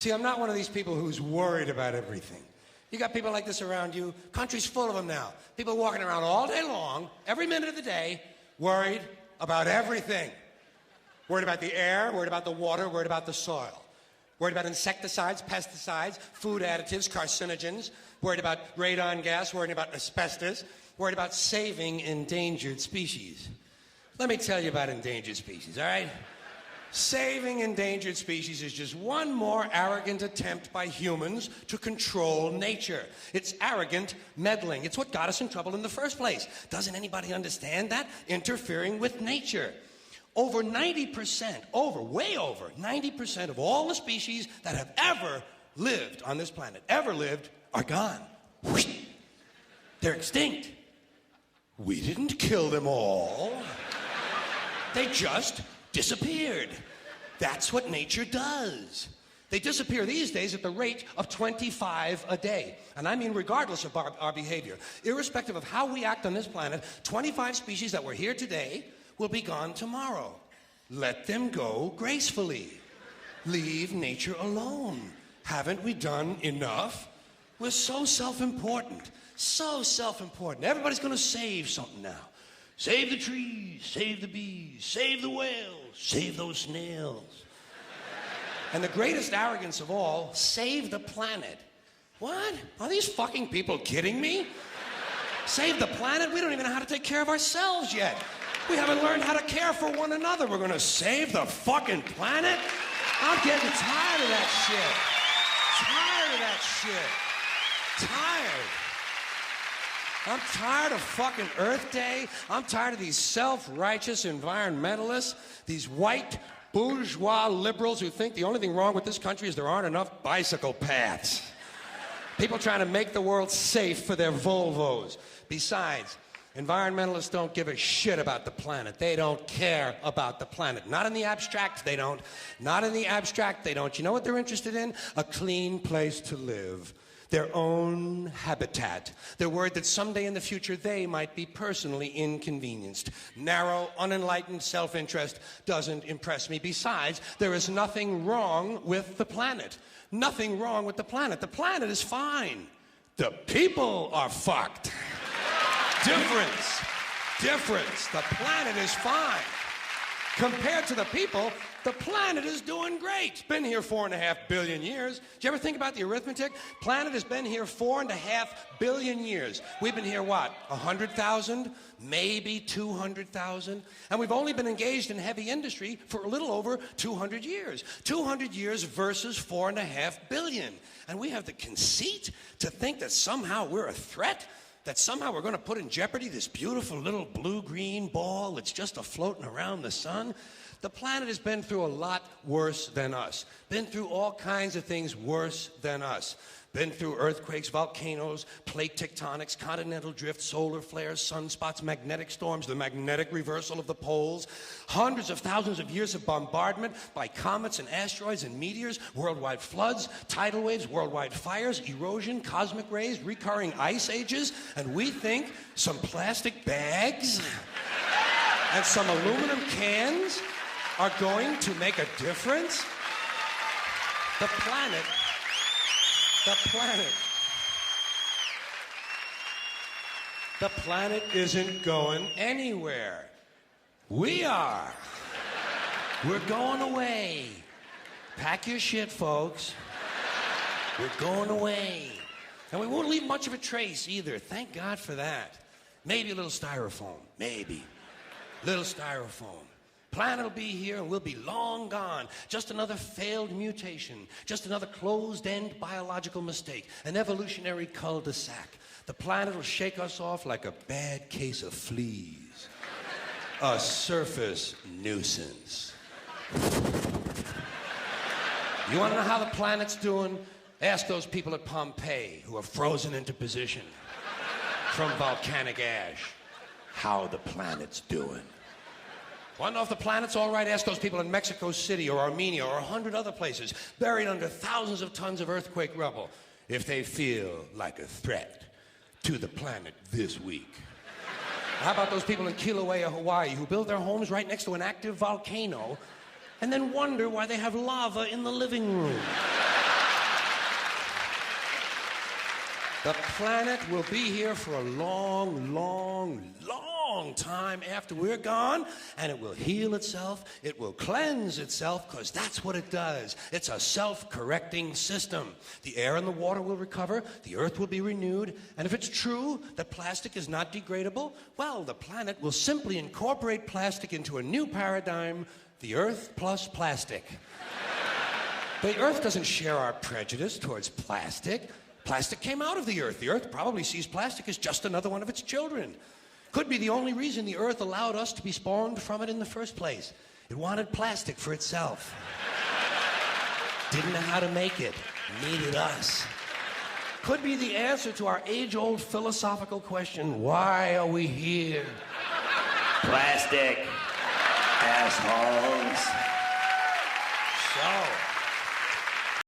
See, I'm not one of these people who's worried about everything. You got people like this around you. Country's full of them now. People walking around all day long, every minute of the day, worried about everything. Worried about the air, worried about the water, worried about the soil. Worried about insecticides, pesticides, food additives, carcinogens. Worried about radon gas, worried about asbestos. Worried about saving endangered species. Let me tell you about endangered species, all right? Saving endangered species is just one more arrogant attempt by humans to control nature. It's arrogant meddling. It's what got us in trouble in the first place. Doesn't anybody understand that? Interfering with nature. Over 90%, way over 90% of all the species that have ever lived on this planet, are gone. They're extinct. We didn't kill them all. They just disappeared. That's what nature does. They disappear these days at the rate of 25 a day. And I mean regardless of our behavior. Irrespective of how we act on this planet, 25 species that were here today will be gone tomorrow. Let them go gracefully. Leave nature alone. Haven't we done enough? We're so self-important. So self-important. Everybody's going to save something now. Save the trees, save the bees, save the whales, save those snails. And the greatest arrogance of all, save the planet. What? Are these fucking people kidding me? Save the planet? We don't even know how to take care of ourselves yet. We haven't learned how to care for one another. We're gonna save the fucking planet? I'm getting tired of that shit. Tired. I'm tired of fucking Earth Day. I'm tired of these self-righteous environmentalists, these white bourgeois liberals who think the only thing wrong with this country is there aren't enough bicycle paths. People trying to make the world safe for their Volvos. Besides, environmentalists don't give a shit about the planet. They don't care about the planet. Not in the abstract, they don't. Not in the abstract, they don't. You know what they're interested in? A clean place to live. Their own habitat. They're worried that someday in the future they might be personally inconvenienced. Narrow, unenlightened self-interest doesn't impress me. Besides, there is nothing wrong with the planet. Nothing wrong with the planet. The planet is fine. The people are fucked. Difference. The planet is fine. Compared to the people, the planet is doing great. It's been here 4.5 billion years. Did you ever think about the arithmetic? Planet has been here 4.5 billion years. We've been here, what, 100,000? Maybe 200,000? And we've only been engaged in heavy industry for a little over 200 years. 200 years versus 4.5 billion. And we have the conceit to think that somehow we're a threat? That somehow we're going to put in jeopardy this beautiful little blue-green ball that's just a-floating around the sun? The planet has been through a lot worse than us. Been through all kinds of things worse than us. Been through earthquakes, volcanoes, plate tectonics, continental drift, solar flares, sunspots, magnetic storms, the magnetic reversal of the poles, hundreds of thousands of years of bombardment by comets and asteroids and meteors, worldwide floods, tidal waves, worldwide fires, erosion, cosmic rays, recurring ice ages, and we think some plastic bags and some aluminum cans are going to make a difference? The planet isn't going anywhere. We are. We're going away. Pack your shit, folks. We're going away. And we won't leave much of a trace either. Thank God for that. Maybe a little styrofoam. Maybe. Little styrofoam. Planet will be here and we'll be long gone. Just another failed mutation. Just another closed-end biological mistake. An evolutionary cul-de-sac. The planet will shake us off like a bad case of fleas. A surface nuisance. You want to know how the planet's doing? Ask those people at Pompeii who are frozen into position from volcanic ash how the planet's doing. Want to know if the planet's all right? Ask those people in Mexico City or Armenia or 100 other places buried under thousands of tons of earthquake rubble if they feel like a threat to the planet this week. How about those people in Kilauea, Hawaii, who build their homes right next to an active volcano and then wonder why they have lava in the living room? The planet will be here for a long, long, long time after we're gone, and it will heal itself, it will cleanse itself, because that's what it does. It's a self-correcting system. The air and the water will recover, the earth will be renewed, and if it's true that plastic is not degradable, well, the planet will simply incorporate plastic into a new paradigm, the earth plus plastic. The earth doesn't share our prejudice towards plastic. Plastic came out of the earth. The earth probably sees plastic as just another one of its children. Could be the only reason the earth allowed us to be spawned from it in the first place. It wanted plastic for itself. Didn't know how to make it. Needed us. Could be the answer to our age-old philosophical question, why are we here? Plastic. Assholes. So...